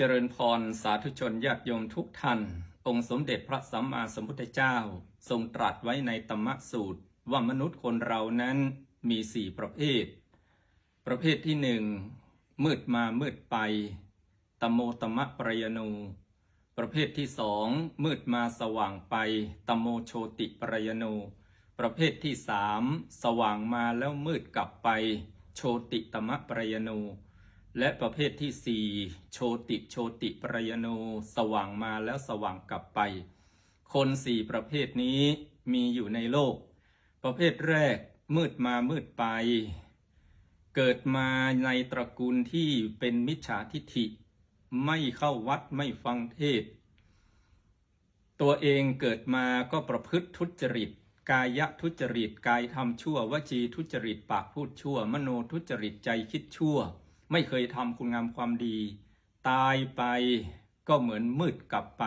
เจริญพรสาธุชนญาติโยมทุกท่านองค์สมเด็จพระสัมมาสัมพุทธเจ้าทรงตรัสไว้ในธรรมสูตรว่ามนุษย์คนเรานั้นมี4ประเภทประเภทที่1มืดมามืดไปตโมตมะปรายโนประเภทที่2มืดมาสว่างไปตโมโชติปรายโนประเภทที่3สว่างมาแล้วมืดกลับไปโชติตมะปรายโนและประเภทที่4โชติปรายโนสว่างมาแล้วสว่างกลับไปคน4ประเภทนี้มีอยู่ในโลกประเภทแรกมืดมามืดไปเกิดมาในตระกูลที่เป็นมิจฉาทิฐิไม่เข้าวัดไม่ฟังเทศน์ตัวเองเกิดมาก็ประพฤติทุจริตกายทุจริตกายทำชั่ววจีทุจริตปากพูดชั่วมโนทุจริตใจคิดชั่วไม่เคยทำคุณงามความดีตายไปก็เหมือนมืดกลับไป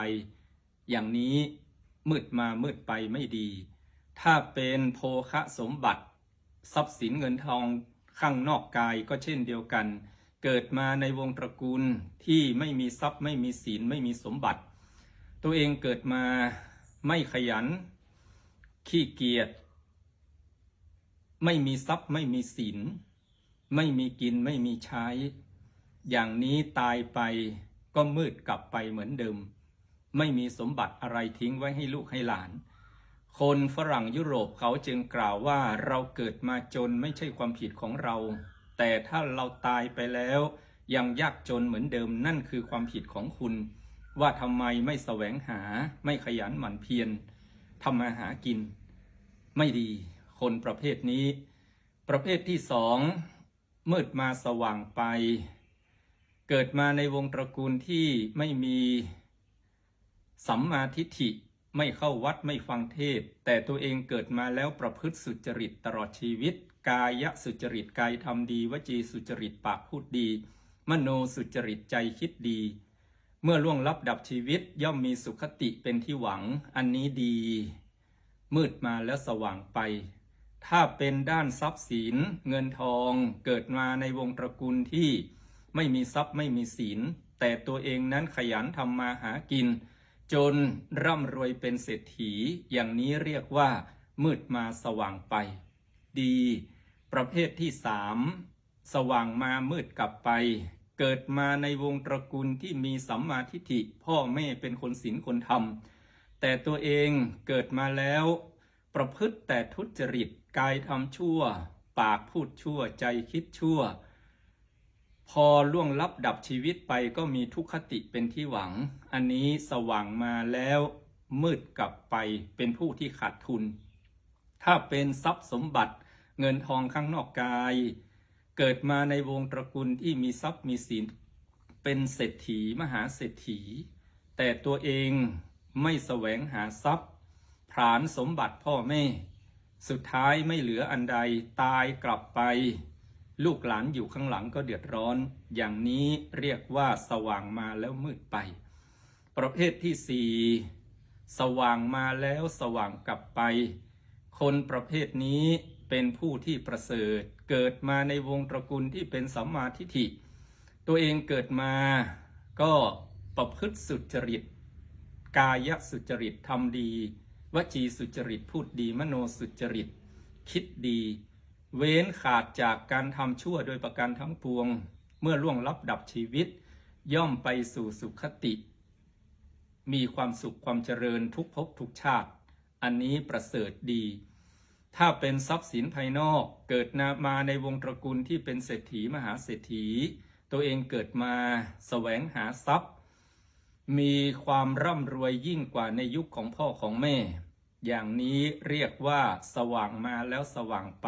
อย่างนี้มืดมามืดไปไม่ดีถ้าเป็นโภคะสมบัติทรัพย์สินเงินทองข้างนอกกายก็เช่นเดียวกันเกิดมาในวงตระกูลที่ไม่มีทรัพย์ไม่มีศีลไม่มีสมบัติตัวเองเกิดมาไม่ขยันขี้เกียจไม่มีทรัพย์ไม่มีศีลไม่มีกินไม่มีใช้อย่างนี้ตายไปก็มืดกลับไปเหมือนเดิมไม่มีสมบัติอะไรทิ้งไว้ให้ลูกให้หลานคนฝรั่งยุโรปเขาจึงกล่าวว่าเราเกิดมาจนไม่ใช่ความผิดของเราแต่ถ้าเราตายไปแล้วยังยากจนเหมือนเดิมนั่นคือความผิดของคุณว่าทำไมไม่แสวงหาไม่ขยันหมั่นเพียรทำมาหากินไม่ดีคนประเภทนี้ประเภทที่2มืดมาสว่างไปเกิดมาในวงตระกูลที่ไม่มีสัมมาทิฏฐิไม่เข้าวัดไม่ฟังเทศน์แต่ตัวเองเกิดมาแล้วประพฤติสุจริตตลอดชีวิตกายสุจริตกายทำดีวจีสุจริตปากพูดดีมโนสุจริตใจคิดดีเมื่อล่วงลับดับชีวิตย่อมมีสุขติเป็นที่หวังอันนี้ดีมืดมาแล้วสว่างไปถ้าเป็นด้านทรัพย์สินเงินทองเกิดมาในวงตระกูลที่ไม่มีทรัพย์ไม่มีศีลแต่ตัวเองนั้นขยันทำมาหากินจนร่ำรวยเป็นเศรษฐีอย่างนี้เรียกว่ามืดมาสว่างไปดีประเภทที่3สว่างมามืดกลับไปเกิดมาในวงตระกูลที่มีสัมมาทิฏฐิพ่อแม่เป็นคนศีลคนธรรมแต่ตัวเองเกิดมาแล้วประพฤติแต่ทุจริตกายทำชั่วปากพูดชั่วใจคิดชั่วพอล่วงลับดับชีวิตไปก็มีทุกขติเป็นที่หวังอันนี้สว่างมาแล้วมืดกลับไปเป็นผู้ที่ขาดทุนถ้าเป็นทรัพย์สมบัติเงินทองข้างนอกกายเกิดมาในวงตระกูลที่มีทรัพย์มีศีลเป็นเศรษฐีมหาเศรษฐีแต่ตัวเองไม่แสวงหาทรัพย์ผลาญสมบัติพ่อแม่สุดท้ายไม่เหลืออันใดตายกลับไปลูกหลานอยู่ข้างหลังก็เดือดร้อนอย่างนี้เรียกว่าสว่างมาแล้วมืดไปประเภทที่4สว่างมาแล้วสว่างกลับไปคนประเภทนี้เป็นผู้ที่ประเสริฐเกิดมาในวงตระกูลที่เป็นสัมมาทิฏฐิตัวเองเกิดมาก็ประพฤติสุจริตกายสุจริตทำดีวจีสุจริตพูดดีมโนสุจริตคิดดีเว้นขาดจากการทำชั่วโดยประการทั้งปวงเมื่อล่วงลับดับชีวิตย่อมไปสู่สุขติมีความสุขความเจริญทุกภพทุกชาติอันนี้ประเสริฐดีถ้าเป็นทรัพย์สินภายนอกเกิดมาในวงตระกูลที่เป็นเศรษฐีมหาเศรษฐีตัวเองเกิดมาแสวงหาทรัพย์มีความร่ำรวยยิ่งกว่าในยุคของพ่อของแม่อย่างนี้เรียกว่าสว่างมาแล้วสว่างไป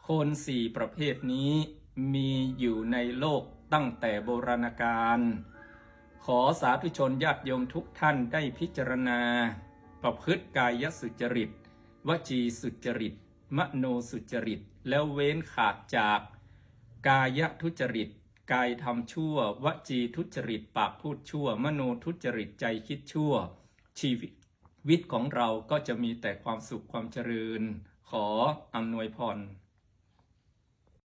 คน4ประเภทนี้มีอยู่ในโลกตั้งแต่โบราณกาลขอสาธุชนญาติโยมทุกท่านได้พิจารณาประพฤติกายสุจริตวจีสุจริตมโนสุจริตแล้วเว้นขาดจากกายทุจริตกายทำชั่ววจีทุจริตปากพูดชั่วมโนทุจริตใจคิดชั่วชีวิตของเราก็จะมีแต่ความสุขความเจริญขออำนวยพร